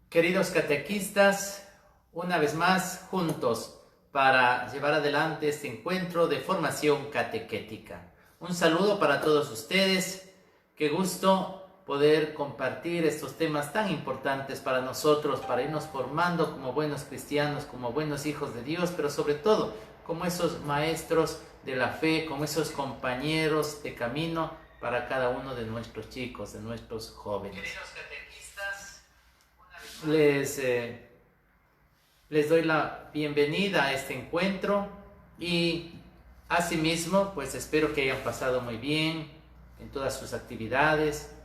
Queridos catequistas, una vez más juntos para llevar adelante este encuentro de formación catequética. Un saludo para todos ustedes. Qué gusto poder compartir estos temas tan importantes para nosotros, para irnos formando como buenos cristianos, como buenos hijos de Dios, pero sobre todo como esos maestros de la fe, como esos compañeros de camino para cada uno de nuestros chicos, de nuestros jóvenes. Les doy la bienvenida a este encuentro y asimismo pues espero que hayan pasado muy bien en todas sus actividades.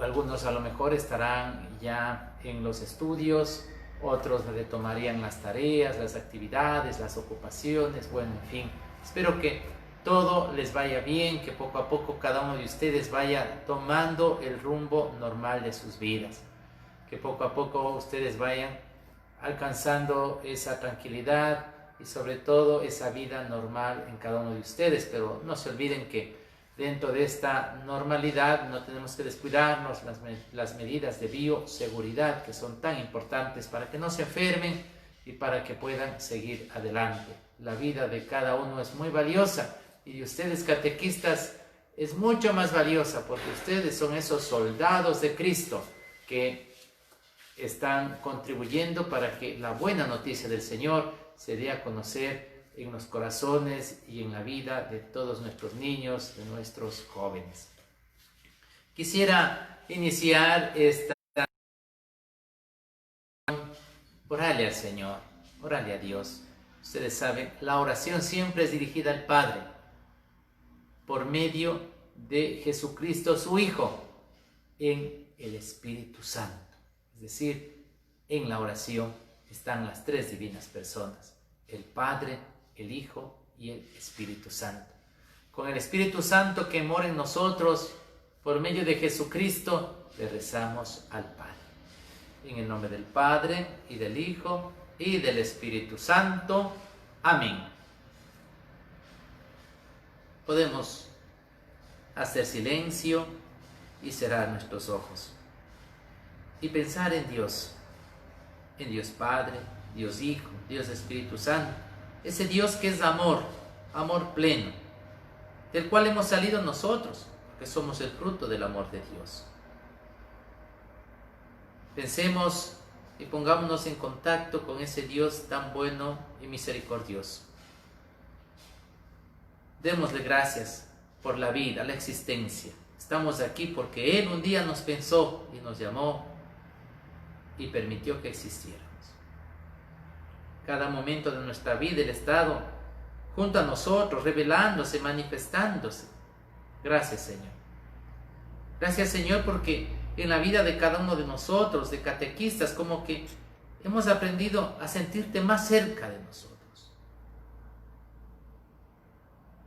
Algunos a lo mejor estarán ya en los estudios, otros retomarían las tareas, las actividades, las ocupaciones, bueno, en fin, espero que todo les vaya bien, que poco a poco cada uno de ustedes vaya tomando el rumbo normal de sus vidas, que poco a poco ustedes vayan alcanzando esa tranquilidad y sobre todo esa vida normal en cada uno de ustedes, pero no se olviden que dentro de esta normalidad no tenemos que descuidarnos las medidas de bioseguridad que son tan importantes para que no se enfermen y para que puedan seguir adelante. La vida de cada uno es muy valiosa y de ustedes catequistas es mucho más valiosa porque ustedes son esos soldados de Cristo que están contribuyendo para que la buena noticia del Señor se dé a conocer en los corazones y en la vida de todos nuestros niños, de nuestros jóvenes. Quisiera iniciar esta orale al Señor, orale a Dios. Ustedes saben, la oración siempre es dirigida al Padre por medio de Jesucristo, su Hijo, en el Espíritu Santo. Es decir, en la oración están las tres divinas personas, el Padre, el Hijo y el Espíritu Santo. Con el Espíritu Santo que mora en nosotros, por medio de Jesucristo, le rezamos al Padre. En el nombre del Padre, y del Hijo, y del Espíritu Santo. Amén. Podemos hacer silencio y cerrar nuestros ojos y pensar en Dios Padre, Dios Hijo, Dios Espíritu Santo, ese Dios que es amor, amor pleno, del cual hemos salido nosotros, que somos el fruto del amor de Dios. Pensemos y pongámonos en contacto con ese Dios tan bueno y misericordioso. Démosle gracias por la vida, la existencia. Estamos aquí porque Él un día nos pensó y nos llamó y permitió que existiéramos. Cada momento de nuestra vida Él ha estado junto a nosotros, revelándose, manifestándose. Gracias, Señor. Gracias, Señor, porque en la vida de cada uno de nosotros, de catequistas, como que hemos aprendido a sentirte más cerca de nosotros.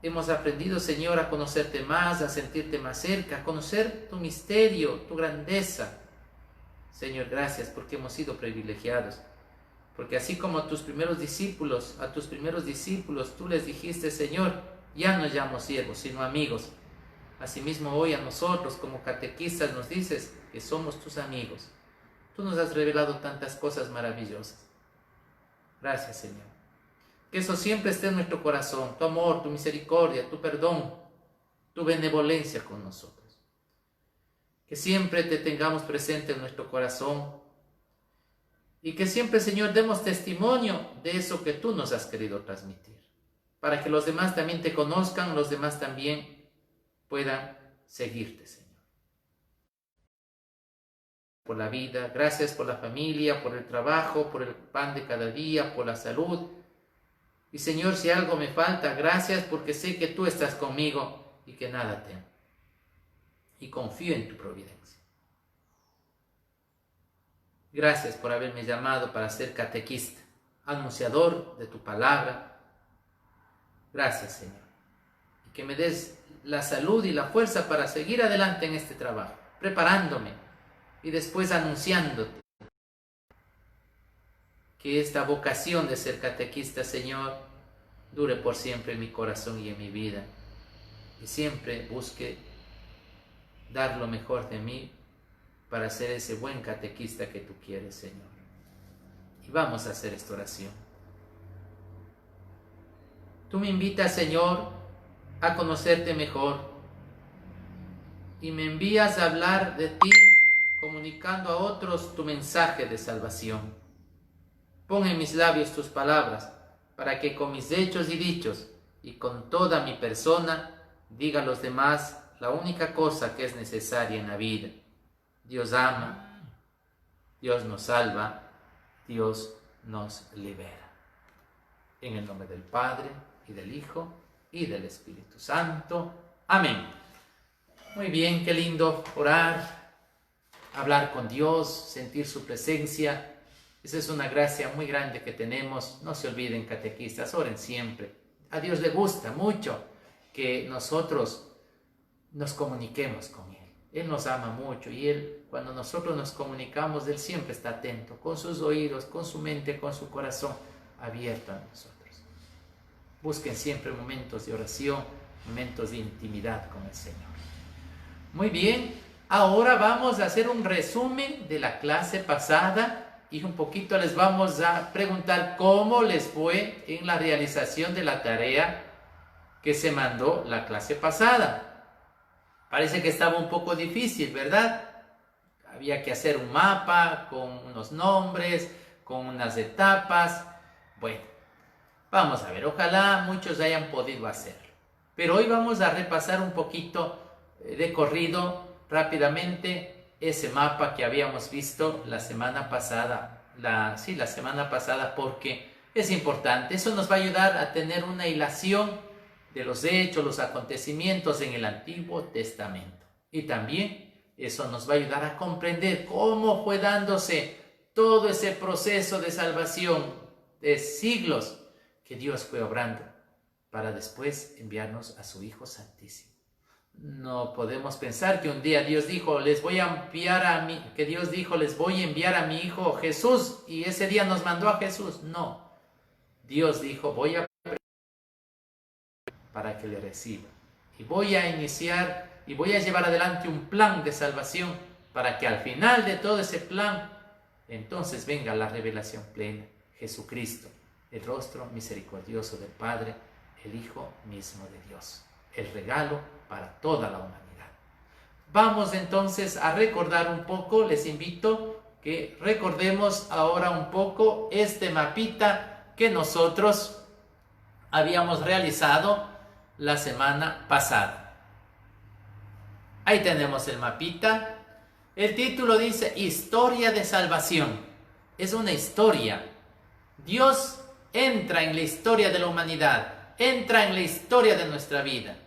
Hemos aprendido, Señor, a conocerte más, a sentirte más cerca, a conocer tu misterio, tu grandeza. Señor, gracias porque hemos sido privilegiados. Porque así como a tus primeros discípulos tú les dijiste, Señor, ya no llamo siervos, sino amigos. Asimismo hoy a nosotros como catequistas nos dices que somos tus amigos. Tú nos has revelado tantas cosas maravillosas. Gracias, Señor. Que eso siempre esté en nuestro corazón, tu amor, tu misericordia, tu perdón, tu benevolencia con nosotros. Que siempre te tengamos presente en nuestro corazón y que siempre, Señor, demos testimonio de eso que tú nos has querido transmitir, para que los demás también te conozcan, los demás también puedan seguirte, Señor. Por la vida, gracias por la familia, por el trabajo, por el pan de cada día, por la salud. Y Señor, si algo me falta, gracias porque sé que tú estás conmigo y que nada temo. Y confío en tu providencia. Gracias por haberme llamado para ser catequista, anunciador de tu palabra. Gracias, Señor. Y que me des la salud y la fuerza para seguir adelante en este trabajo, preparándome y después anunciándote. Que esta vocación de ser catequista, Señor, dure por siempre en mi corazón y en mi vida. Y siempre busque dar lo mejor de mí para ser ese buen catequista que tú quieres, Señor. Y vamos a hacer esta oración. Tú me invitas, Señor, a conocerte mejor y me envías a hablar de ti, comunicando a otros tu mensaje de salvación. Pon en mis labios tus palabras, para que con mis hechos y dichos y con toda mi persona diga a los demás la única cosa que es necesaria en la vida. Dios ama, Dios nos salva, Dios nos libera. En el nombre del Padre, y del Hijo, y del Espíritu Santo. Amén. Muy bien, qué lindo orar, hablar con Dios, sentir su presencia. Esa es una gracia muy grande que tenemos. No se olviden, catequistas, oren siempre. A Dios le gusta mucho que nosotros nos comuniquemos con Él. Él nos ama mucho y Él, cuando nosotros nos comunicamos, Él siempre está atento, con sus oídos, con su mente, con su corazón abierto a nosotros. Busquen siempre momentos de oración, momentos de intimidad con el Señor. Muy bien, ahora vamos a hacer un resumen de la clase pasada y un poquito les vamos a preguntar cómo les fue en la realización de la tarea que se mandó la clase pasada. Parece que estaba un poco difícil, ¿verdad? Había que hacer un mapa con unos nombres, con unas etapas. Bueno, vamos a ver, ojalá muchos hayan podido hacerlo. Pero hoy vamos a repasar un poquito de corrido, rápidamente, ese mapa que habíamos visto la semana pasada. La semana pasada, porque es importante. Eso nos va a ayudar a tener una hilación de los hechos, los acontecimientos en el Antiguo Testamento. Y también eso nos va a ayudar a comprender cómo fue dándose todo ese proceso de salvación de siglos que Dios fue obrando para después enviarnos a su Hijo Santísimo. No podemos pensar que un día Dios dijo, les voy a enviar a mi Hijo Jesús, y ese día nos mandó a Jesús. No, Dios dijo, voy a para que le reciba. Y voy a iniciar y voy a llevar adelante un plan de salvación para que al final de todo ese plan, entonces venga la revelación plena. Jesucristo, el rostro misericordioso del Padre, el Hijo mismo de Dios. El regalo para toda la humanidad. Vamos entonces a recordar un poco, les invito que recordemos ahora un poco este mapita que nosotros habíamos realizado la semana pasada. Ahí tenemos el mapita. El título dice Historia de Salvación. Es una historia. Dios entra en la historia de la humanidad, entra en la historia de nuestra vida.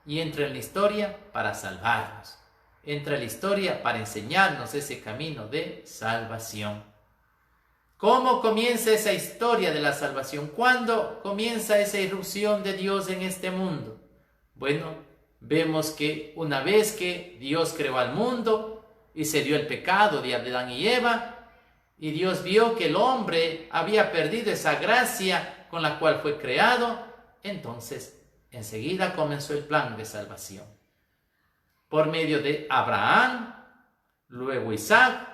Y entra en la historia para salvarnos. Entra en la historia para enseñarnos ese camino de salvación. ¿Cómo comienza esa historia de la salvación? ¿Cuándo comienza esa irrupción de Dios en este mundo? Bueno, vemos que una vez que Dios creó al mundo y se dio el pecado de Adán y Eva, y Dios vio que el hombre había perdido esa gracia con la cual fue creado, entonces enseguida comenzó el plan de salvación. Por medio de Abraham, luego Isaac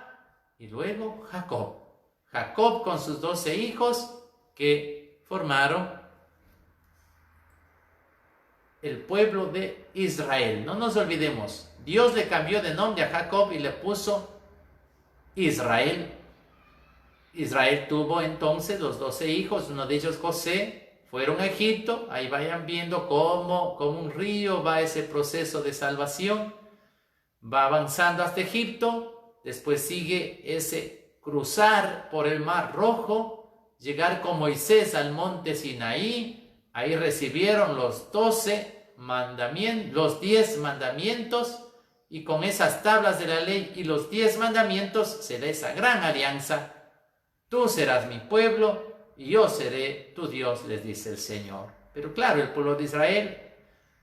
y luego Jacob. Jacob con sus 12 hijos que formaron el pueblo de Israel. No nos olvidemos, Dios le cambió de nombre a Jacob y le puso Israel. Israel tuvo entonces los 12 hijos, uno de ellos José. Fueron a Egipto, ahí vayan viendo cómo un río va ese proceso de salvación, va avanzando hasta Egipto, después sigue ese cruzar por el Mar Rojo, llegar con Moisés al monte Sinaí, ahí recibieron los 10 mandamientos, y con esas tablas de la ley y los 10 mandamientos se da esa gran alianza. Tú serás mi pueblo, y yo seré tu Dios, les dice el Señor. Pero claro, el pueblo de Israel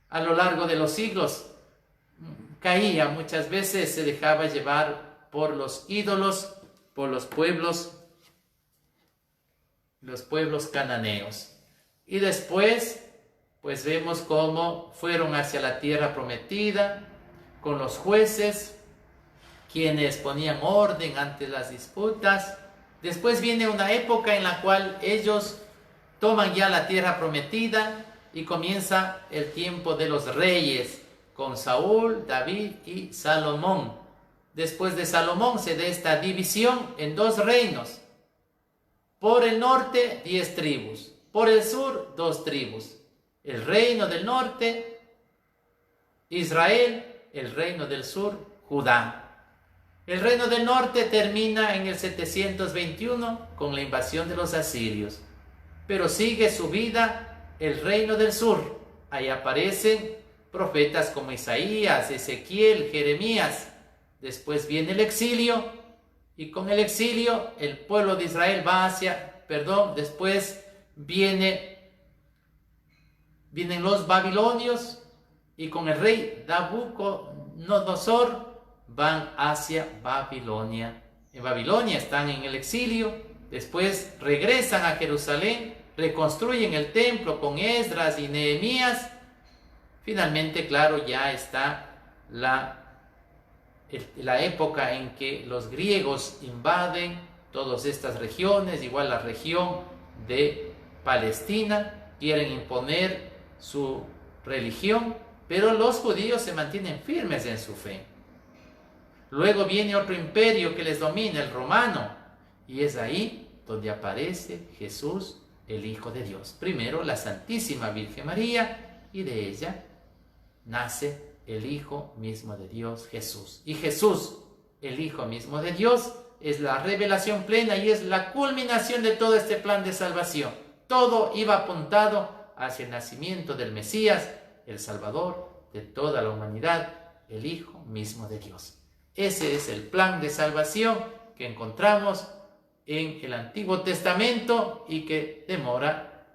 a lo largo de los siglos caía, muchas veces se dejaba llevar por los ídolos, por los pueblos cananeos. Y después, pues vemos cómo fueron hacia la tierra prometida con los jueces, quienes ponían orden ante las disputas. Después viene una época en la cual ellos toman ya la tierra prometida y comienza el tiempo de los reyes con Saúl, David y Salomón. Después de Salomón se da esta división en 2 reinos. Por el norte 10 tribus, por el sur 2 tribus. El reino del norte, Israel, el reino del sur, Judá. El reino del norte termina en el 721 con la invasión de los asirios. Pero sigue su vida el reino del sur. Ahí aparecen profetas como Isaías, Ezequiel, Jeremías. Después viene el exilio, y con el exilio el pueblo de Israel va después vienen los babilonios, y con el rey Nabucodonosor van hacia Babilonia. En Babilonia están en el exilio, después regresan a Jerusalén, reconstruyen el templo con Esdras y Nehemías. Finalmente, claro, ya está la época en que los griegos invaden todas estas regiones, igual la región de Palestina, quieren imponer su religión, pero los judíos se mantienen firmes en su fe. Luego viene otro imperio que les domina, el romano, y es ahí donde aparece Jesús, el Hijo de Dios. Primero la Santísima Virgen María, y de ella nace el Hijo mismo de Dios, Jesús. Y Jesús, el Hijo mismo de Dios, es la revelación plena y es la culminación de todo este plan de salvación. Todo iba apuntado hacia el nacimiento del Mesías, el Salvador de toda la humanidad, el Hijo mismo de Dios. Ese es el plan de salvación que encontramos en el Antiguo Testamento y que demora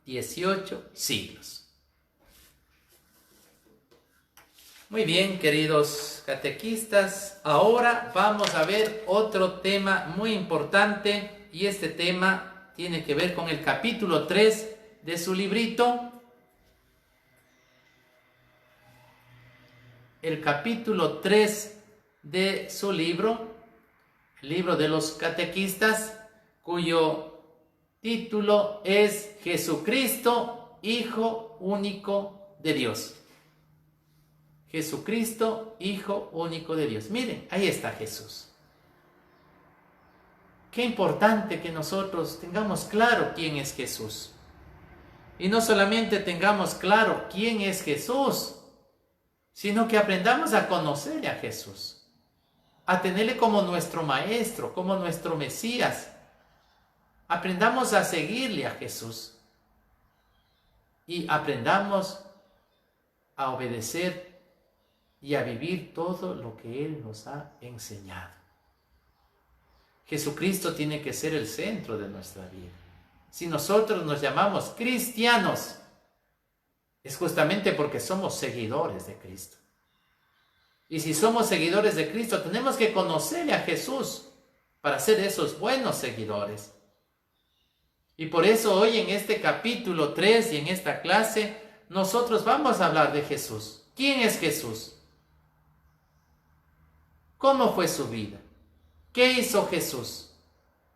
18 siglos. Muy bien, queridos catequistas, ahora vamos a ver otro tema muy importante, y este tema tiene que ver con el capítulo 3 de su librito. El capítulo 3 de su libro, el libro de los catequistas, cuyo título es Jesucristo, Hijo único de Dios. Jesucristo, Hijo único de Dios. Miren, ahí está Jesús. Qué importante que nosotros tengamos claro quién es Jesús. Y no solamente tengamos claro quién es Jesús, sino que aprendamos a conocerle a Jesús, a tenerle como nuestro Maestro, como nuestro Mesías. Aprendamos a seguirle a Jesús y aprendamos a obedecer y a vivir todo lo que Él nos ha enseñado. Jesucristo tiene que ser el centro de nuestra vida. Si nosotros nos llamamos cristianos, es justamente porque somos seguidores de Cristo. Y si somos seguidores de Cristo, tenemos que conocerle a Jesús para ser esos buenos seguidores. Y por eso hoy en este capítulo 3 y en esta clase, nosotros vamos a hablar de Jesús. ¿Quién es Jesús? ¿Cómo fue su vida? ¿Qué hizo Jesús?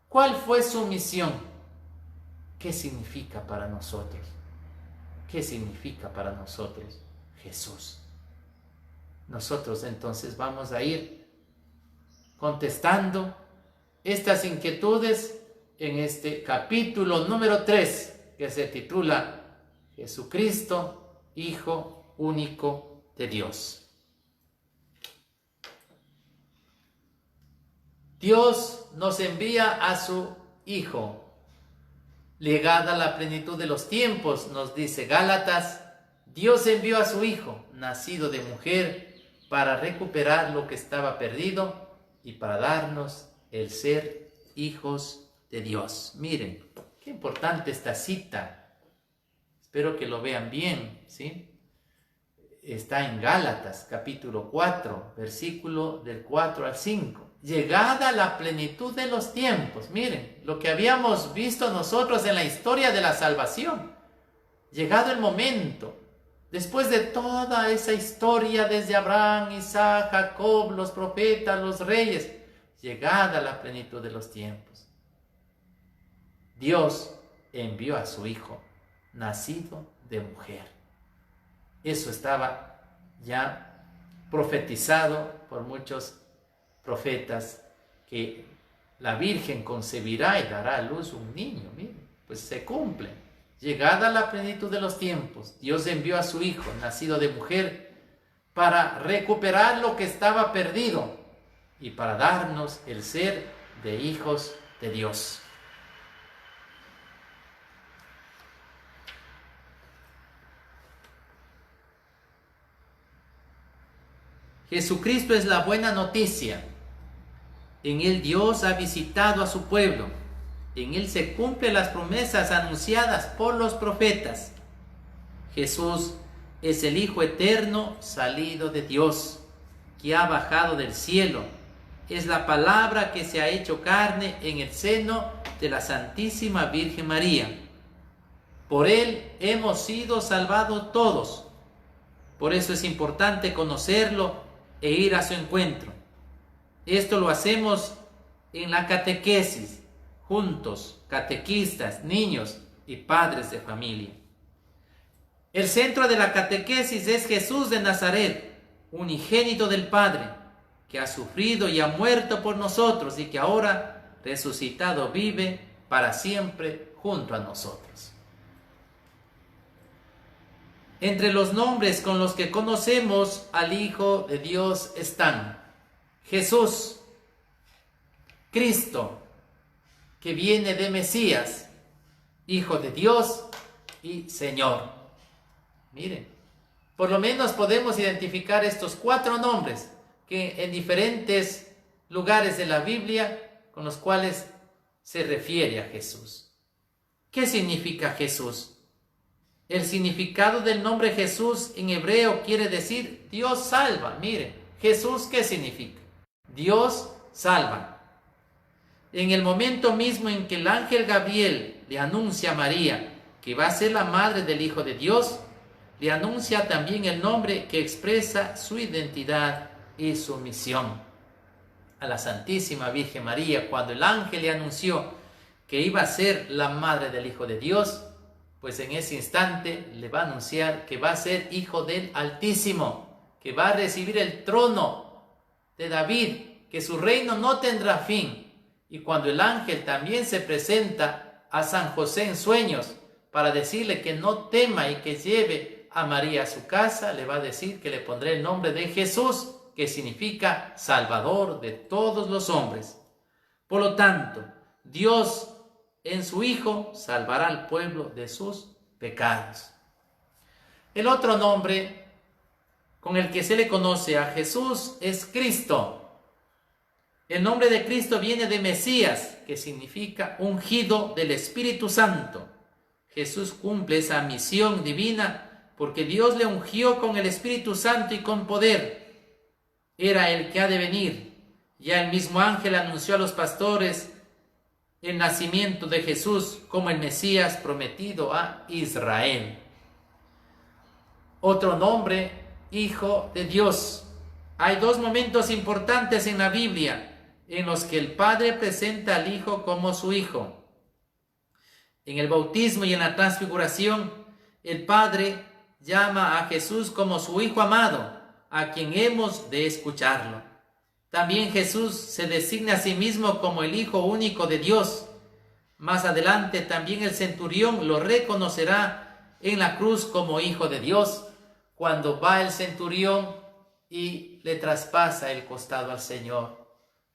¿Cuál fue su misión? ¿Qué significa para nosotros? ¿Qué significa para nosotros Jesús? Nosotros entonces vamos a ir contestando estas inquietudes en este capítulo número 3, que se titula Jesucristo, Hijo único de Dios. Dios nos envía a su Hijo. Llegada la plenitud de los tiempos, nos dice Gálatas, Dios envió a su Hijo, nacido de mujer, para recuperar lo que estaba perdido y para darnos el ser hijos de Dios. Miren, qué importante esta cita. Espero que lo vean bien, ¿sí? Está en Gálatas, capítulo 4, versículo del 4 al 5. Llegada la plenitud de los tiempos. Miren, lo que habíamos visto nosotros en la historia de la salvación. Llegado el momento Después de toda esa historia desde Abraham, Isaac, Jacob, los profetas, los reyes, llegada la plenitud de los tiempos, Dios envió a su Hijo, nacido de mujer. Eso estaba ya profetizado por muchos profetas, que la Virgen concebirá y dará a luz un niño. Miren, pues se cumple. Llegada la plenitud de los tiempos, Dios envió a su Hijo, nacido de mujer, para recuperar lo que estaba perdido y para darnos el ser de hijos de Dios. Jesucristo es la buena noticia. En Él Dios ha visitado a su pueblo. En Él se cumplen las promesas anunciadas por los profetas. Jesús es el Hijo eterno salido de Dios, que ha bajado del cielo. Es la palabra que se ha hecho carne en el seno de la Santísima Virgen María. Por Él hemos sido salvados todos. Por eso es importante conocerlo e ir a su encuentro. Esto lo hacemos en la catequesis, juntos, catequistas, niños y padres de familia. El centro de la catequesis es Jesús de Nazaret, unigénito del Padre, que ha sufrido y ha muerto por nosotros y que ahora, resucitado, vive para siempre junto a nosotros. Entre los nombres con los que conocemos al Hijo de Dios están Jesús, Cristo, que viene de Mesías, Hijo de Dios y Señor. Miren, por lo menos podemos identificar estos 4 nombres que en diferentes lugares de la Biblia con los cuales se refiere a Jesús. ¿Qué significa Jesús? El significado del nombre Jesús en hebreo quiere decir Dios salva. Miren, Jesús, ¿qué significa? Dios salva. En el momento mismo en que el ángel Gabriel le anuncia a María que va a ser la madre del Hijo de Dios, le anuncia también el nombre que expresa su identidad y su misión. A la Santísima Virgen María, cuando el ángel le anunció que iba a ser la madre del Hijo de Dios, pues en ese instante le va a anunciar que va a ser hijo del Altísimo, que va a recibir el trono de David, que su reino no tendrá fin. Y cuando el ángel también se presenta a San José en sueños para decirle que no tema y que lleve a María a su casa, le va a decir que le pondré el nombre de Jesús, que significa Salvador de todos los hombres. Por lo tanto, Dios en su Hijo salvará al pueblo de sus pecados. El otro nombre con el que se le conoce a Jesús es Cristo. El nombre de Cristo viene de Mesías, que significa ungido del Espíritu Santo. Jesús cumple esa misión divina porque Dios le ungió con el Espíritu Santo y con poder. Era el que ha de venir. Ya el mismo ángel anunció a los pastores el nacimiento de Jesús como el Mesías prometido a Israel. Otro nombre, Hijo de Dios. Hay 2 momentos importantes en la Biblia en los que el Padre presenta al Hijo como su Hijo. En el bautismo y en la transfiguración, el Padre llama a Jesús como su Hijo amado, a quien hemos de escucharlo. También Jesús se designa a sí mismo como el Hijo único de Dios. Más adelante también el centurión lo reconocerá en la cruz como Hijo de Dios, cuando va el centurión y le traspasa el costado al Señor.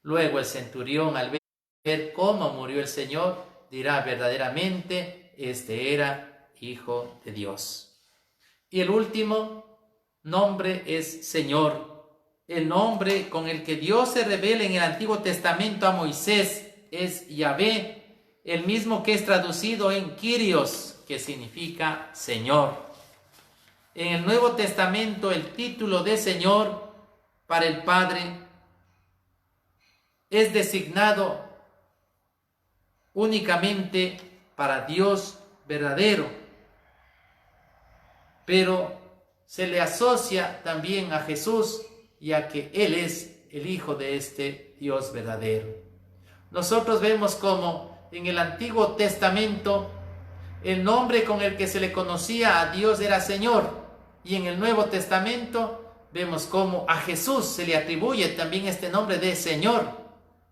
Luego el centurión, al ver cómo murió el Señor, dirá verdaderamente, este era Hijo de Dios. Y el último nombre es Señor. El nombre con el que Dios se revela en el Antiguo Testamento a Moisés es Yahvé, el mismo que es traducido en Kyrios, que significa Señor. En el Nuevo Testamento el título de Señor para el Padre es designado únicamente para Dios verdadero, pero se le asocia también a Jesús y a que Él es el Hijo de este Dios verdadero. Nosotros vemos como en el Antiguo Testamento el nombre con el que se le conocía a Dios era Señor, y en el Nuevo Testamento vemos como a Jesús se le atribuye también este nombre de Señor.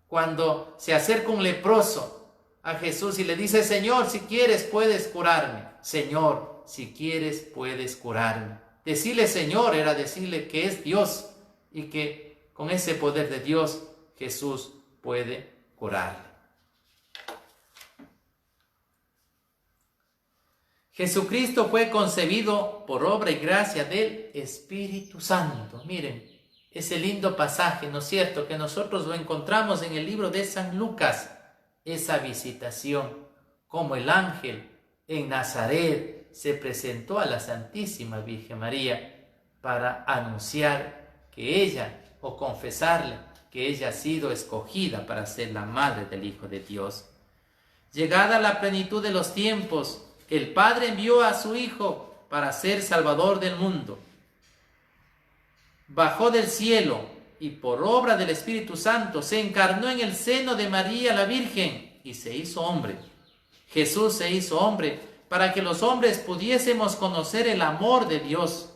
Cuando se acerca un leproso a Jesús y le dice: Señor, si quieres puedes curarme. Señor, si quieres puedes curarme. Decirle Señor era decirle que es Dios y que con ese poder de Dios Jesús puede curarle. Jesucristo fue concebido por obra y gracia del Espíritu Santo. Miren, ese lindo pasaje, ¿no es cierto?, que nosotros lo encontramos en el libro de San Lucas. Esa visitación, como el ángel en Nazaret se presentó a la Santísima Virgen María para anunciar que ella, o confesarle que ella ha sido escogida para ser la madre del Hijo de Dios. Llegada la plenitud de los tiempos, el Padre envió a su Hijo para ser Salvador del mundo. Bajó del cielo y por obra del Espíritu Santo se encarnó en el seno de María la Virgen y se hizo hombre. Jesús se hizo hombre para que los hombres pudiésemos conocer el amor de Dios.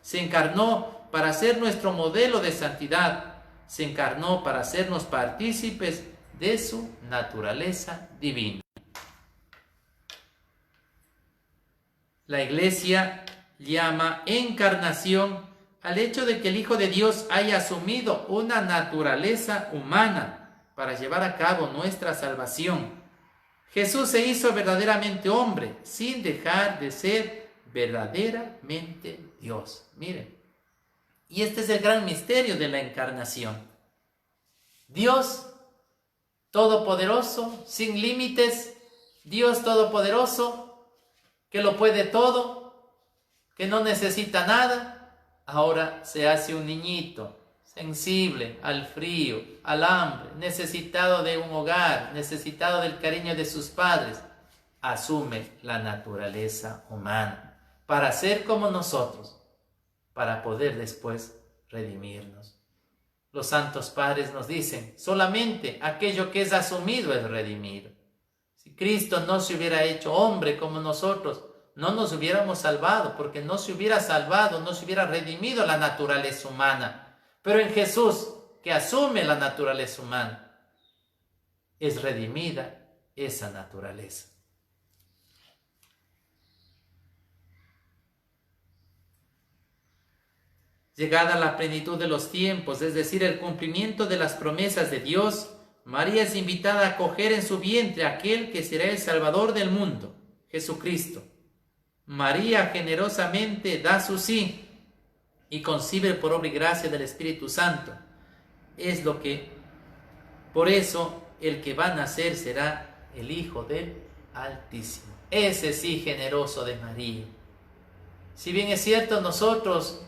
Se encarnó para ser nuestro modelo de santidad. Se encarnó para hacernos partícipes de su naturaleza divina. La Iglesia llama encarnación al hecho de que el Hijo de Dios haya asumido una naturaleza humana para llevar a cabo nuestra salvación. Jesús se hizo verdaderamente hombre, sin dejar de ser verdaderamente Dios. Miren, y este es el gran misterio de la encarnación. Dios todopoderoso, sin límites, Dios todopoderoso, que lo puede todo, que no necesita nada, ahora se hace un niñito, sensible al frío, al hambre, necesitado de un hogar, necesitado del cariño de sus padres. Asume la naturaleza humana para ser como nosotros, para poder después redimirnos. Los santos padres nos dicen: solamente aquello que es asumido es redimido. Si Cristo no se hubiera hecho hombre como nosotros, no nos hubiéramos salvado, porque no se hubiera salvado, no se hubiera redimido la naturaleza humana. Pero en Jesús, que asume la naturaleza humana, es redimida esa naturaleza. Llegada la plenitud de los tiempos, es decir, el cumplimiento de las promesas de Dios, María es invitada a acoger en su vientre a aquel que será el Salvador del mundo, Jesucristo. María generosamente da su sí y concibe por obra y gracia del Espíritu Santo. Por eso el que va a nacer será el Hijo del Altísimo. Ese sí generoso de María. Si bien es cierto, nosotros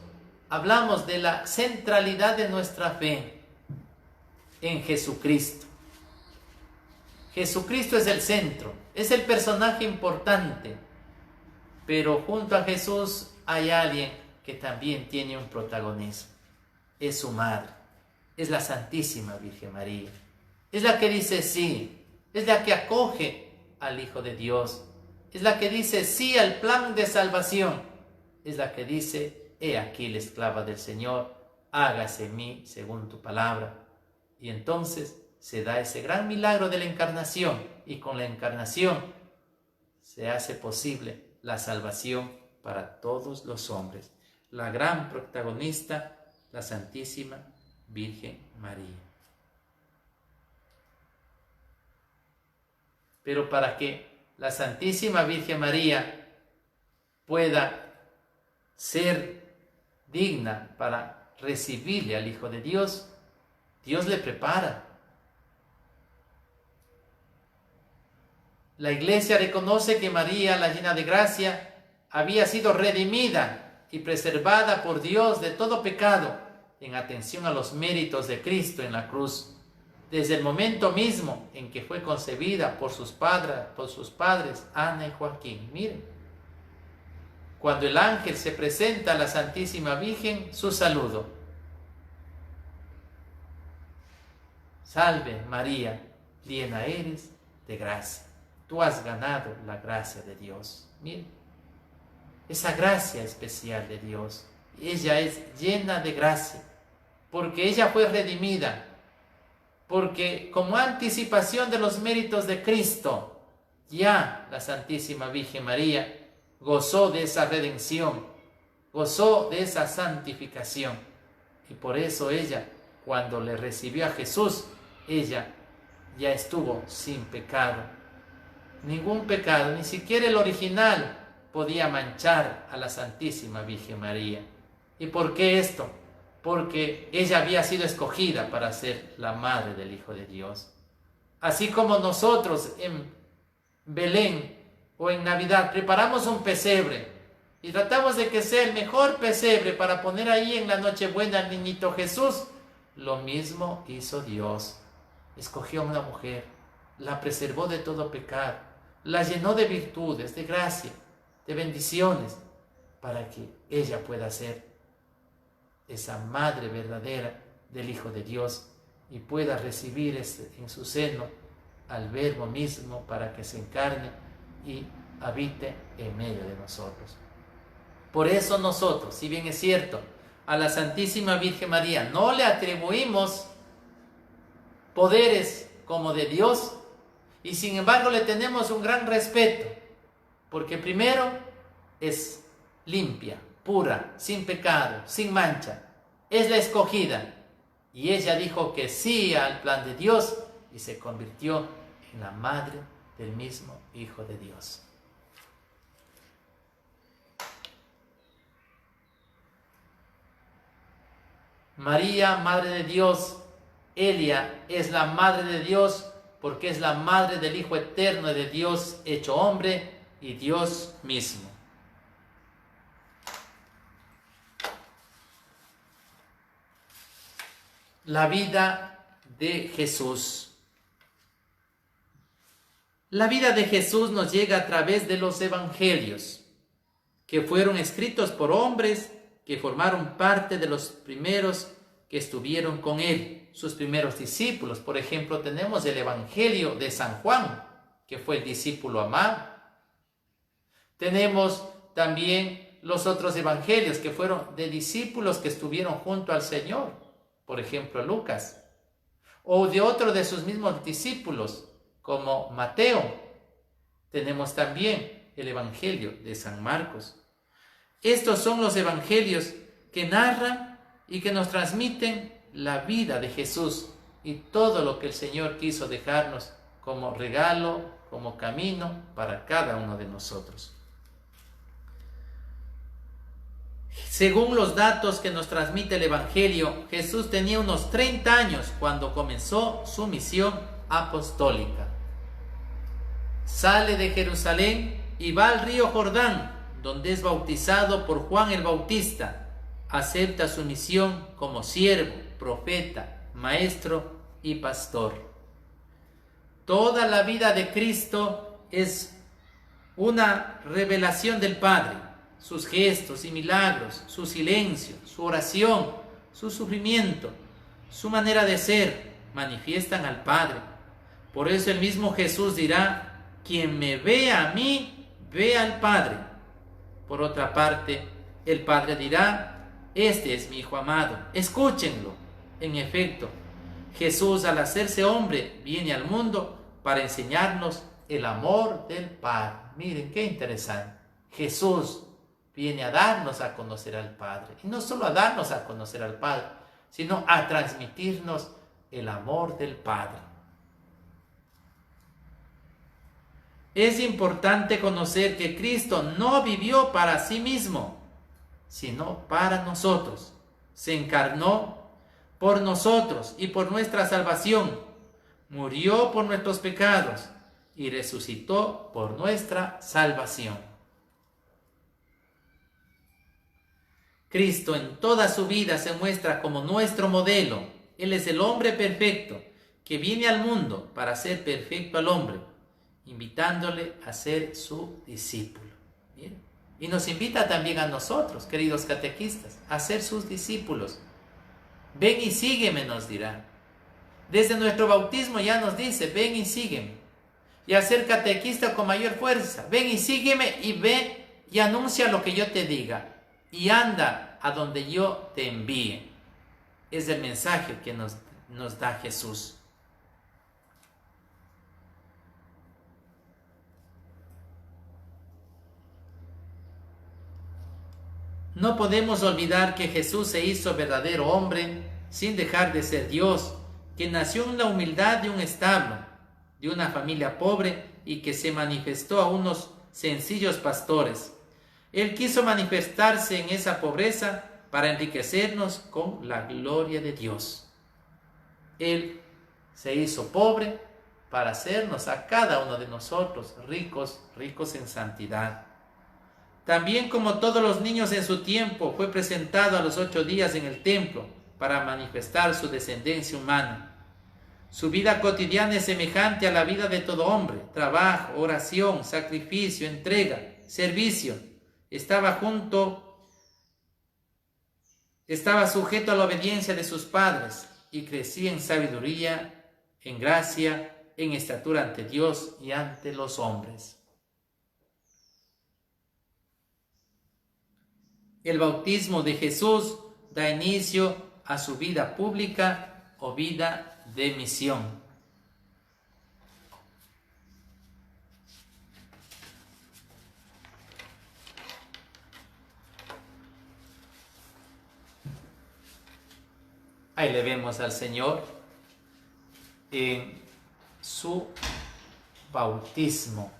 hablamos de la centralidad de nuestra fe en Jesucristo. Jesucristo es el centro, es el personaje importante, pero junto a Jesús hay alguien que también tiene un protagonismo. Es su madre, es la Santísima Virgen María. Es la que dice sí, es la que acoge al Hijo de Dios, es la que dice sí al plan de salvación, es la que dice: he aquí la esclava del Señor, hágase en mí según tu palabra. Y entonces se da ese gran milagro de la encarnación, y con la encarnación se hace posible la salvación para todos los hombres. La gran protagonista, la Santísima Virgen María. Pero para que la Santísima Virgen María pueda ser digna para recibirle al Hijo de Dios, Dios le prepara. La Iglesia reconoce que María, la llena de gracia, había sido redimida y preservada por Dios de todo pecado en atención a los méritos de Cristo en la cruz, desde el momento mismo en que fue concebida por sus padres, Ana y Joaquín. Miren, cuando el ángel se presenta a la Santísima Virgen, su saludo. Salve María, llena eres de gracia. Tú has ganado la gracia de Dios. Miren, esa gracia especial de Dios. Ella es llena de gracia, porque ella fue redimida, porque como anticipación de los méritos de Cristo, ya la Santísima Virgen María gozó de esa redención, gozó de esa santificación. Y por eso ella, cuando le recibió a Jesús, ella ya estuvo sin pecado. Ningún pecado, ni siquiera el original, podía manchar a la Santísima Virgen María. ¿Y por qué esto? Porque ella había sido escogida para ser la madre del Hijo de Dios. Así como nosotros en Belén o en Navidad preparamos un pesebre y tratamos de que sea el mejor pesebre para poner ahí en la Nochebuena al niñito Jesús, lo mismo hizo Dios. Escogió a una mujer, la preservó de todo pecado, la llenó de virtudes, de gracia, de bendiciones, para que ella pueda ser esa madre verdadera del Hijo de Dios y pueda recibir en su seno al Verbo mismo para que se encarne y habite en medio de nosotros. Por eso nosotros, si bien es cierto, a la Santísima Virgen María no le atribuimos poderes como de Dios, y sin embargo le tenemos un gran respeto, porque primero es limpia, pura, sin pecado, sin mancha, es la escogida, y ella dijo que sí al plan de Dios y se convirtió en la madre del mismo Hijo de Dios. María, Madre de Dios, Elia es la Madre de Dios porque es la Madre del Hijo eterno de Dios hecho hombre y Dios mismo. La vida de Jesús. La vida de Jesús nos llega a través de los evangelios, que fueron escritos por hombres que formaron parte de los primeros que estuvieron con él, sus primeros discípulos. Por ejemplo, tenemos el Evangelio de San Juan, que fue el discípulo amado. Tenemos también los otros evangelios que fueron de discípulos que estuvieron junto al Señor. Por ejemplo, Lucas. O de otro de sus mismos discípulos, como Mateo. Tenemos también el Evangelio de San Marcos. Estos son los evangelios que narran y que nos transmiten la vida de Jesús y todo lo que el Señor quiso dejarnos como regalo, como camino para cada uno de nosotros. Según los datos que nos transmite el Evangelio, Jesús tenía unos 30 años cuando comenzó su misión apostólica. Sale de Jerusalén y va al río Jordán, donde es bautizado por Juan el Bautista. Acepta su misión como siervo, profeta, maestro y pastor. Toda la vida de Cristo es una revelación del Padre. Sus gestos y milagros, su silencio, su oración, su sufrimiento, su manera de ser, manifiestan al Padre. Por eso el mismo Jesús dirá: quien me ve a mí, ve al Padre. Por otra parte, el Padre dirá: este es mi Hijo amado, escúchenlo. En efecto, Jesús, al hacerse hombre, viene al mundo para enseñarnos el amor del Padre. Miren qué interesante. Jesús viene a darnos a conocer al Padre. Y no solo a darnos a conocer al Padre, sino a transmitirnos el amor del Padre. Es importante conocer que Cristo no vivió para sí mismo, sino para nosotros. Se encarnó por nosotros y por nuestra salvación. Murió por nuestros pecados y resucitó por nuestra salvación. Cristo en toda su vida se muestra como nuestro modelo. Él es el hombre perfecto que viene al mundo para hacer perfecto al hombre, invitándole a ser su discípulo. Bien. Y nos invita también a nosotros, queridos catequistas, a ser sus discípulos. Ven y sígueme, nos dirá. Desde nuestro bautismo ya nos dice, ven y sígueme. Y a ser catequista con mayor fuerza, ven y sígueme y ve y anuncia lo que yo te diga. Y anda a donde yo te envíe. Es el mensaje que nos da Jesús. No podemos olvidar que Jesús se hizo verdadero hombre sin dejar de ser Dios, que nació en la humildad de un establo, de una familia pobre y que se manifestó a unos sencillos pastores. Él quiso manifestarse en esa pobreza para enriquecernos con la gloria de Dios. Él se hizo pobre para hacernos a cada uno de nosotros ricos, ricos en santidad. También, como todos los niños en su tiempo, fue presentado a los 8 días en el templo para manifestar su descendencia humana. Su vida cotidiana es semejante a la vida de todo hombre: trabajo, oración, sacrificio, entrega, servicio. Estaba sujeto a la obediencia de sus padres y crecía en sabiduría, en gracia, en estatura ante Dios y ante los hombres. El bautismo de Jesús da inicio a su vida pública o vida de misión. Ahí le vemos al Señor en su bautismo.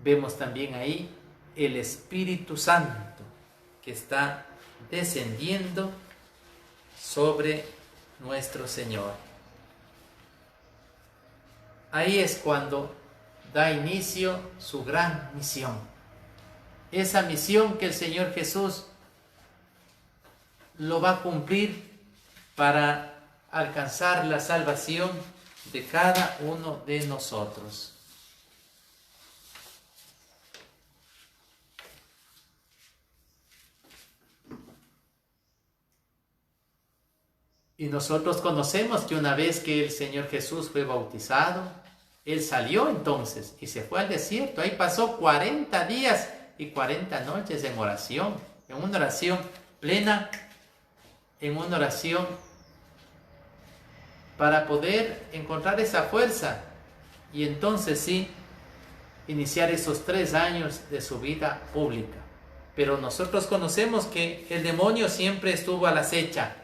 Vemos también ahí el Espíritu Santo que está descendiendo sobre nuestro Señor. Ahí es cuando da inicio su gran misión. Esa misión que el Señor Jesús lo va a cumplir para alcanzar la salvación de cada uno de nosotros. Y nosotros conocemos que una vez que el Señor Jesús fue bautizado, Él salió entonces y se fue al desierto. Ahí pasó 40 días y 40 noches en oración, en una oración plena, en una oración para poder encontrar esa fuerza y entonces sí, iniciar esos 3 años de su vida pública. Pero nosotros conocemos que el demonio siempre estuvo al acecha,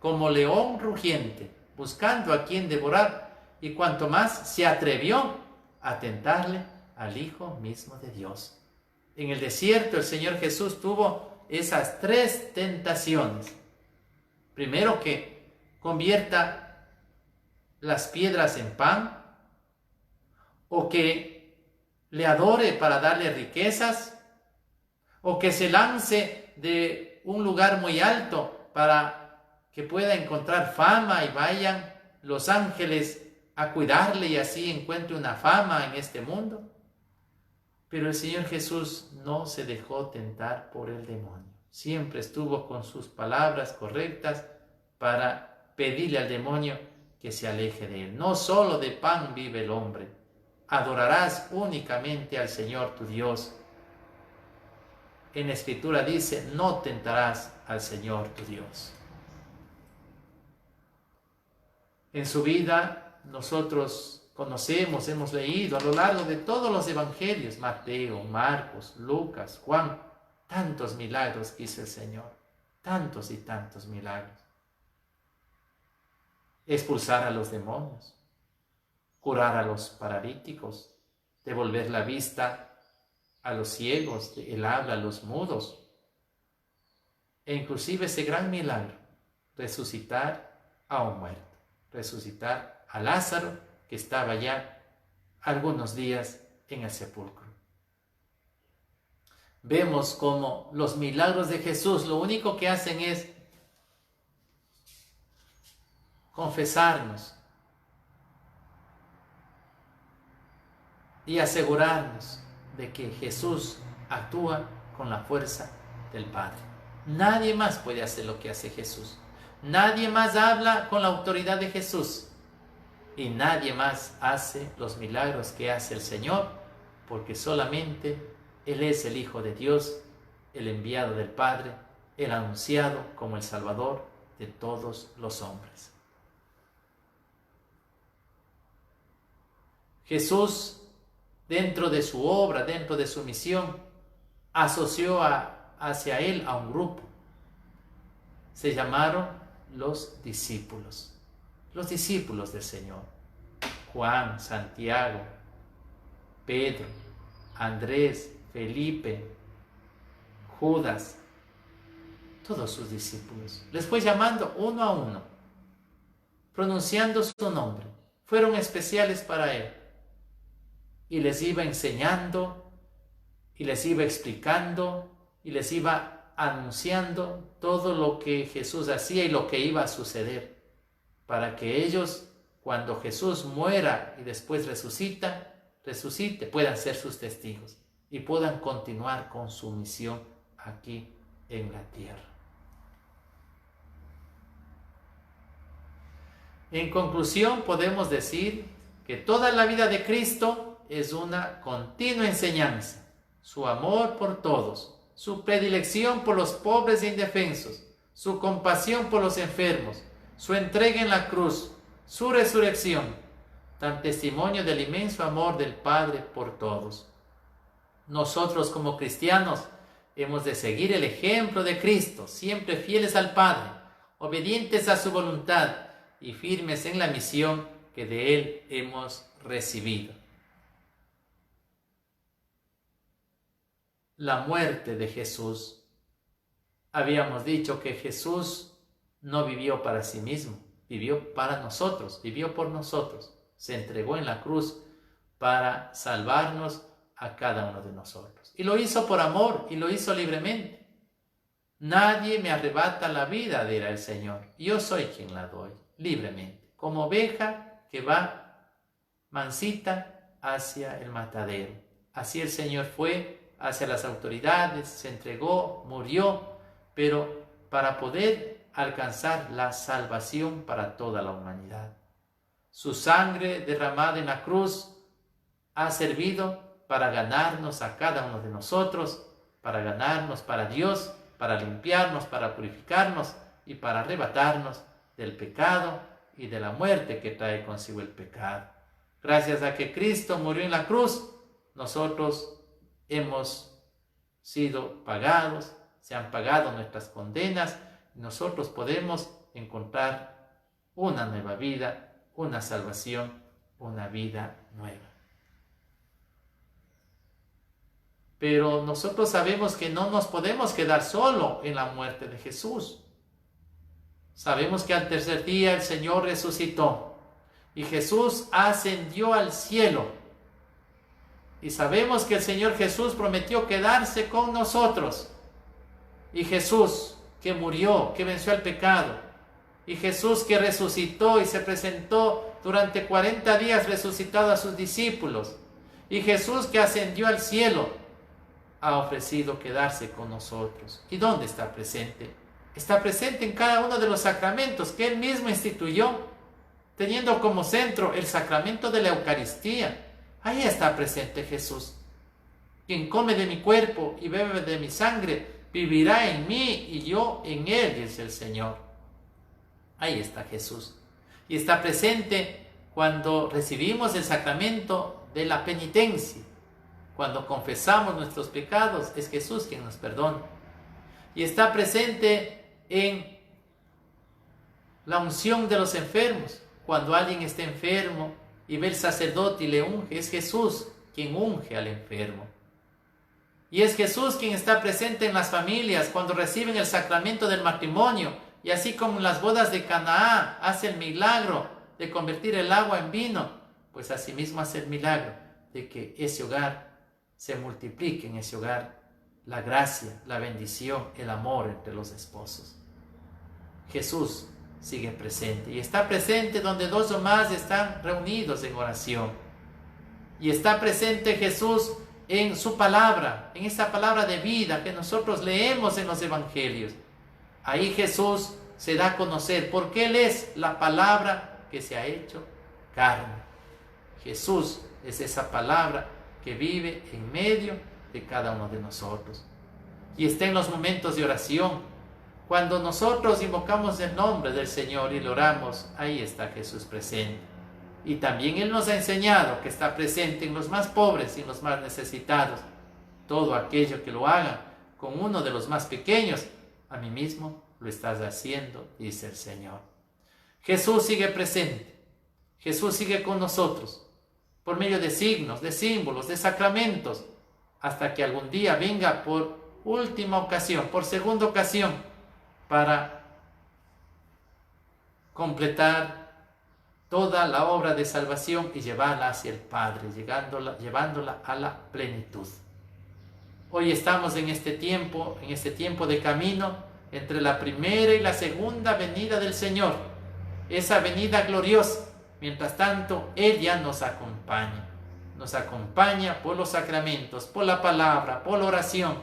como león rugiente, buscando a quien devorar, y cuanto más se atrevió a tentarle al Hijo mismo de Dios. En el desierto el Señor Jesús tuvo esas 3 tentaciones. Primero, que convierta las piedras en pan, o que le adore para darle riquezas, o que se lance de un lugar muy alto para que pueda encontrar fama y vayan los ángeles a cuidarle y así encuentre una fama en este mundo. Pero el Señor Jesús no se dejó tentar por el demonio. Siempre estuvo con sus palabras correctas para pedirle al demonio que se aleje de él. No solo de pan vive el hombre. Adorarás únicamente al Señor tu Dios. En la Escritura dice, no tentarás al Señor tu Dios. En su vida nosotros conocemos, hemos leído a lo largo de todos los evangelios, Mateo, Marcos, Lucas, Juan, tantos milagros que hizo el Señor, tantos y tantos milagros. Expulsar a los demonios, curar a los paralíticos, devolver la vista a los ciegos, el habla a los mudos, e inclusive ese gran milagro, resucitar a un muerto. Resucitar a Lázaro, que estaba ya algunos días en el sepulcro. Vemos cómo los milagros de Jesús lo único que hacen es confesarnos y asegurarnos de que Jesús actúa con la fuerza del Padre. Nadie más puede hacer lo que hace Jesús. Nadie más habla con la autoridad de Jesús. Y nadie más hace los milagros que hace el Señor, porque solamente Él es el Hijo de Dios, el enviado del Padre, el anunciado como el Salvador de todos los hombres. Jesús, dentro de su obra, dentro de su misión, asoció hacia Él a un grupo. Se llamaron los discípulos del Señor. Juan, Santiago, Pedro, Andrés, Felipe, Judas, todos sus discípulos. Les fue llamando uno a uno, pronunciando su nombre. Fueron especiales para Él. Y les iba enseñando, y les iba explicando, y les iba anunciando todo lo que Jesús hacía y lo que iba a suceder, para que ellos, cuando Jesús muera y después resucite, puedan ser sus testigos y puedan continuar con su misión aquí en la tierra. En conclusión, podemos decir que toda la vida de Cristo es una continua enseñanza. Su amor por todos, su predilección por los pobres e indefensos, su compasión por los enfermos, su entrega en la cruz, su resurrección, dan testimonio del inmenso amor del Padre por todos. Nosotros como cristianos hemos de seguir el ejemplo de Cristo, siempre fieles al Padre, obedientes a su voluntad y firmes en la misión que de Él hemos recibido. La muerte de Jesús. Habíamos dicho que Jesús no vivió para sí mismo, vivió para nosotros, vivió por nosotros. Se entregó en la cruz para salvarnos a cada uno de nosotros. Y lo hizo por amor y lo hizo libremente. Nadie me arrebata la vida, dirá el Señor. Yo soy quien la doy, libremente, como oveja que va mansita hacia el matadero. Así el Señor fue hacia las autoridades, se entregó, murió, pero para poder alcanzar la salvación para toda la humanidad. Su sangre derramada en la cruz ha servido para ganarnos a cada uno de nosotros, para ganarnos para Dios, para limpiarnos, para purificarnos y para arrebatarnos del pecado y de la muerte que trae consigo el pecado. Gracias a que Cristo murió en la cruz, nosotros hemos sido pagados, se han pagado nuestras condenas y nosotros podemos encontrar una nueva vida, una salvación, una vida nueva. Pero nosotros sabemos que no nos podemos quedar solo en la muerte de Jesús. Sabemos que al tercer día el Señor resucitó y Jesús ascendió al cielo. Y sabemos que el Señor Jesús prometió quedarse con nosotros. Y Jesús que murió, que venció al pecado. Y Jesús que resucitó y se presentó durante 40 días resucitado a sus discípulos. Y Jesús que ascendió al cielo ha ofrecido quedarse con nosotros. ¿Y dónde está presente? Está presente en cada uno de los sacramentos que Él mismo instituyó, teniendo como centro el sacramento de la Eucaristía. Ahí está presente Jesús. Quien come de mi cuerpo y bebe de mi sangre, vivirá en mí y yo en él, dice el Señor. Ahí está Jesús. Y está presente cuando recibimos el sacramento de la penitencia. Cuando confesamos nuestros pecados, es Jesús quien nos perdona. Y está presente en la unción de los enfermos. Cuando alguien está enfermo y ve el sacerdote y le unge, es Jesús quien unge al enfermo. Y es Jesús quien está presente en las familias cuando reciben el sacramento del matrimonio. Y así como en las bodas de Canaán hace el milagro de convertir el agua en vino, pues asimismo hace el milagro de que ese hogar se multiplique, en ese hogar la gracia, la bendición, el amor entre los esposos. Jesús sigue presente y está presente donde dos o más están reunidos en oración. Y está presente Jesús en su palabra, en esa palabra de vida que nosotros leemos en los evangelios. Ahí Jesús se da a conocer porque Él es la palabra que se ha hecho carne. Jesús es esa palabra que vive en medio de cada uno de nosotros. Y está en los momentos de oración. Cuando nosotros invocamos el nombre del Señor y lo oramos, ahí está Jesús presente. Y también Él nos ha enseñado que está presente en los más pobres y en los más necesitados. Todo aquello que lo haga con uno de los más pequeños, a mí mismo lo estás haciendo, dice el Señor. Jesús sigue presente. Jesús sigue con nosotros por medio de signos, de símbolos, de sacramentos, hasta que algún día venga por última ocasión, por segunda ocasión, para completar toda la obra de salvación y llevarla hacia el Padre, llevándola a la plenitud. Hoy estamos en este tiempo de camino entre la primera y la segunda venida del Señor, esa venida gloriosa. Mientras tanto, Él ya nos acompaña por los sacramentos, por la palabra, por la oración.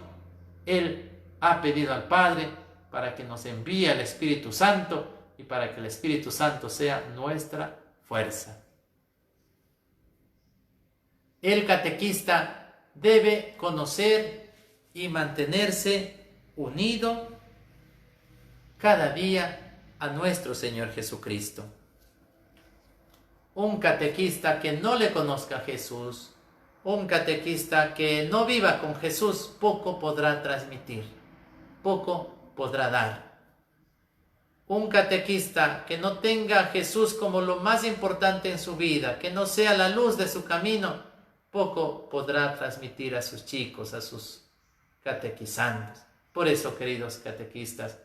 Él ha pedido al Padre para que nos envíe el Espíritu Santo y para que el Espíritu Santo sea nuestra fuerza. El catequista debe conocer y mantenerse unido cada día a nuestro Señor Jesucristo. Un catequista que no le conozca a Jesús, un catequista que no viva con Jesús, poco podrá transmitir, poco podrá dar. Un catequista que no tenga a Jesús como lo más importante en su vida, que no sea la luz de su camino, poco podrá transmitir a sus chicos, a sus catequizandos. Por eso, queridos catequistas,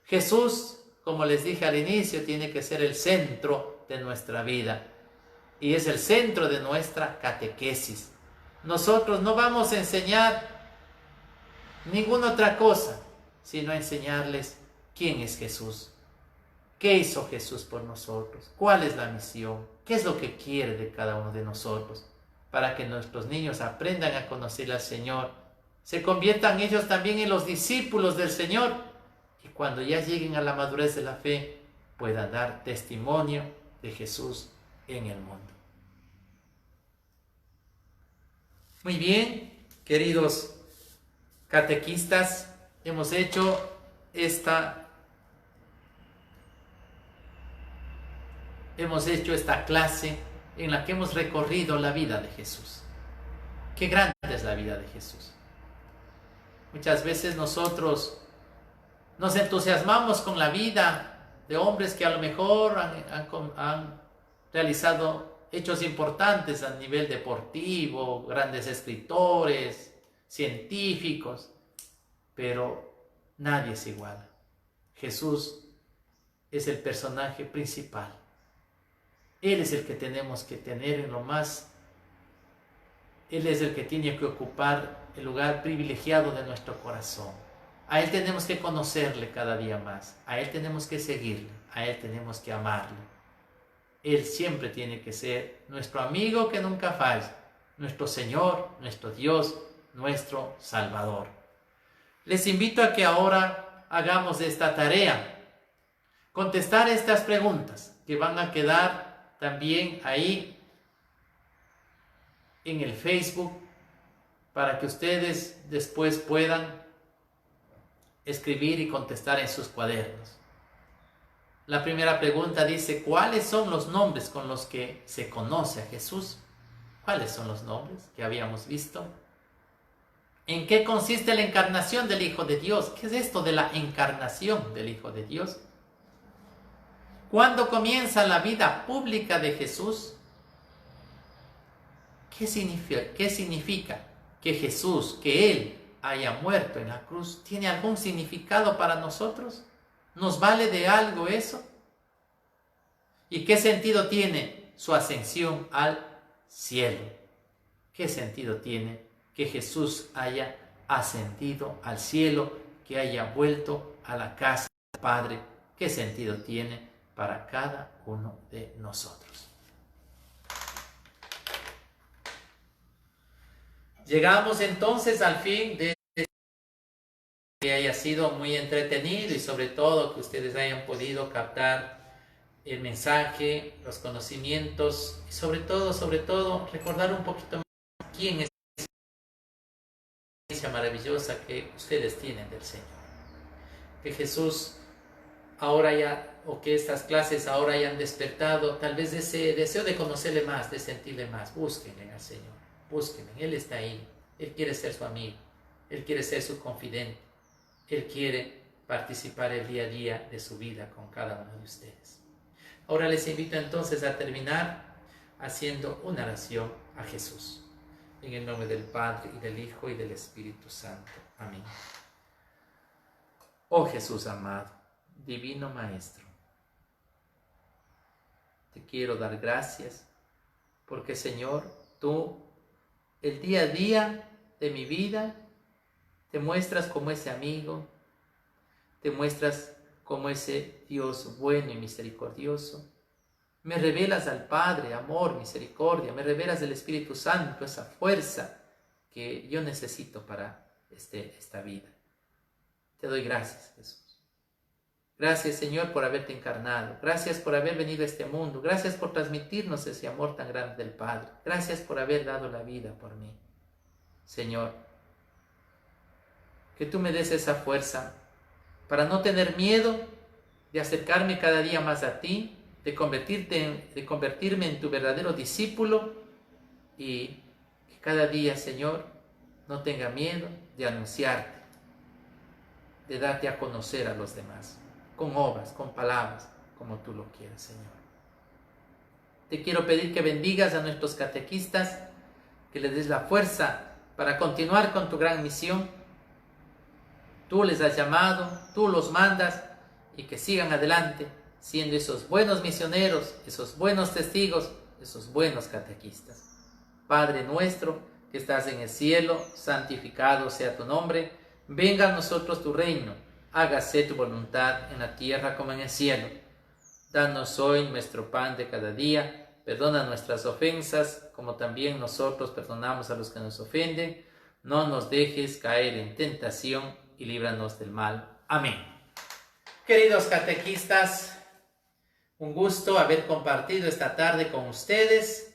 Jesús, como les dije al inicio, tiene que ser el centro de nuestra vida y es el centro de nuestra catequesis. Nosotros no vamos a enseñar ninguna otra cosa, sino a enseñarles quién es Jesús, qué hizo Jesús por nosotros, cuál es la misión, qué es lo que quiere de cada uno de nosotros, para que nuestros niños aprendan a conocer al Señor, se conviertan ellos también en los discípulos del Señor y cuando ya lleguen a la madurez de la fe puedan dar testimonio de Jesús en el mundo. Muy bien, queridos catequistas, hemos hecho esta clase en la que hemos recorrido la vida de Jesús. Qué grande es la vida de Jesús. Muchas veces nosotros nos entusiasmamos con la vida de hombres que a lo mejor han realizado hechos importantes a nivel deportivo, grandes escritores, científicos, pero nadie es igual. Jesús es el personaje principal. Él es el que tenemos que tener en lo más. Él es el que tiene que ocupar el lugar privilegiado de nuestro corazón. A Él tenemos que conocerle cada día más. A Él tenemos que seguirle. A Él tenemos que amarle. Él siempre tiene que ser nuestro amigo que nunca falla, nuestro Señor, nuestro Dios, nuestro Salvador. Les invito a que ahora hagamos esta tarea, contestar estas preguntas que van a quedar también ahí en el Facebook para que ustedes después puedan escribir y contestar en sus cuadernos. La primera pregunta dice, ¿cuáles son los nombres con los que se conoce a Jesús? ¿Cuáles son los nombres que habíamos visto? ¿En qué consiste la encarnación del Hijo de Dios? ¿Qué es esto de la encarnación del Hijo de Dios? ¿Cuándo comienza la vida pública de Jesús? ¿Qué significa que Jesús, que Él haya muerto en la cruz, tiene algún significado para nosotros? ¿Nos vale de algo eso? ¿Y qué sentido tiene su ascensión al cielo? ¿Qué sentido tiene que Jesús haya ascendido al cielo, que haya vuelto a la casa del Padre? ¿Qué sentido tiene para cada uno de nosotros? Llegamos entonces al fin de que haya sido muy entretenido y sobre todo que ustedes hayan podido captar el mensaje, los conocimientos y sobre todo recordar un poquito más quién es la maravillosa que ustedes tienen del Señor. Que Jesús ahora ya, o que estas clases ahora hayan despertado tal vez ese deseo de conocerle más, de sentirle más. Búsquenle al Señor, búsquenle, Él está ahí, Él quiere ser su amigo, Él quiere ser su confidente, Él quiere participar el día a día de su vida con cada uno de ustedes. Ahora les invito entonces a terminar haciendo una oración a Jesús. En el nombre del Padre, y del Hijo, y del Espíritu Santo. Amén. Oh Jesús amado, Divino Maestro, te quiero dar gracias porque, Señor, tú el día a día de mi vida te muestras como ese amigo, te muestras como ese Dios bueno y misericordioso. Me revelas al Padre, amor, misericordia, me revelas el Espíritu Santo, esa fuerza que yo necesito para esta vida. Te doy gracias, Jesús. Gracias, Señor, por haberte encarnado. Gracias por haber venido a este mundo. Gracias por transmitirnos ese amor tan grande del Padre. Gracias por haber dado la vida por mí. Señor, que tú me des esa fuerza para no tener miedo de acercarme cada día más a ti, de convertirme en tu verdadero discípulo y que cada día, Señor, no tenga miedo de anunciarte, de darte a conocer a los demás, con obras, con palabras, como tú lo quieras, Señor. Te quiero pedir que bendigas a nuestros catequistas, que les des la fuerza para continuar con tu gran misión. Tú les has llamado, tú los mandas y que sigan adelante siendo esos buenos misioneros, esos buenos testigos, esos buenos catequistas. Padre nuestro que estás en el cielo, santificado sea tu nombre. Venga a nosotros tu reino. Hágase tu voluntad en la tierra como en el cielo. Danos hoy nuestro pan de cada día. Perdona nuestras ofensas, como también nosotros perdonamos a los que nos ofenden. No nos dejes caer en tentación y líbranos del mal. Amén. Queridos catequistas, un gusto haber compartido esta tarde con ustedes.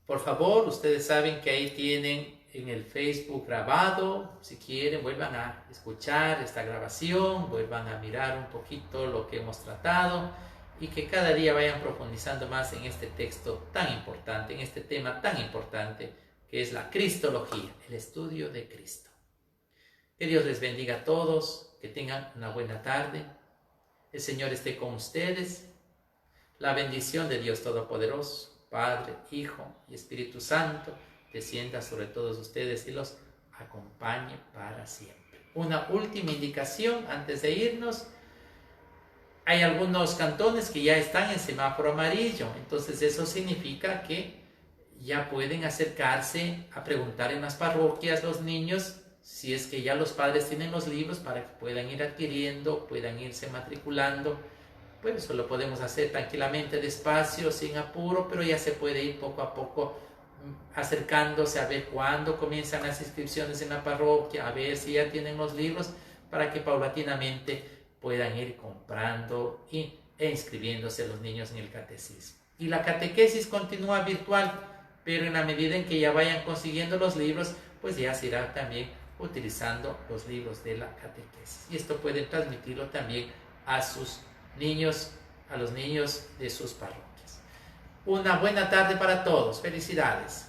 Por favor, ustedes saben que ahí tienen en el Facebook grabado. Si quieren, vuelvan a escuchar esta grabación, vuelvan a mirar un poquito lo que hemos tratado y que cada día vayan profundizando más en este texto tan importante, en este tema tan importante que es la Cristología, el estudio de Cristo. Que Dios les bendiga a todos, que tengan una buena tarde. El Señor esté con ustedes. La bendición de Dios Todopoderoso, Padre, Hijo y Espíritu Santo, descienda sobre todos ustedes y los acompañe para siempre. Una última indicación antes de irnos. Hay algunos cantones que ya están en semáforo amarillo, entonces eso significa que ya pueden acercarse a preguntar en las parroquias los niños si es que ya los padres tienen los libros para que puedan ir adquiriendo, puedan irse matriculando. Pues eso lo podemos hacer tranquilamente, despacio, sin apuro, pero ya se puede ir poco a poco acercándose a ver cuándo comienzan las inscripciones en la parroquia, a ver si ya tienen los libros, para que paulatinamente puedan ir comprando e inscribiéndose los niños en el catecismo. Y la catequesis continúa virtual, pero en la medida en que ya vayan consiguiendo los libros, pues ya se irá también utilizando los libros de la catequesis. Y esto pueden transmitirlo también a sus niños, a los niños de sus parroquias. Una buena tarde para todos. Felicidades.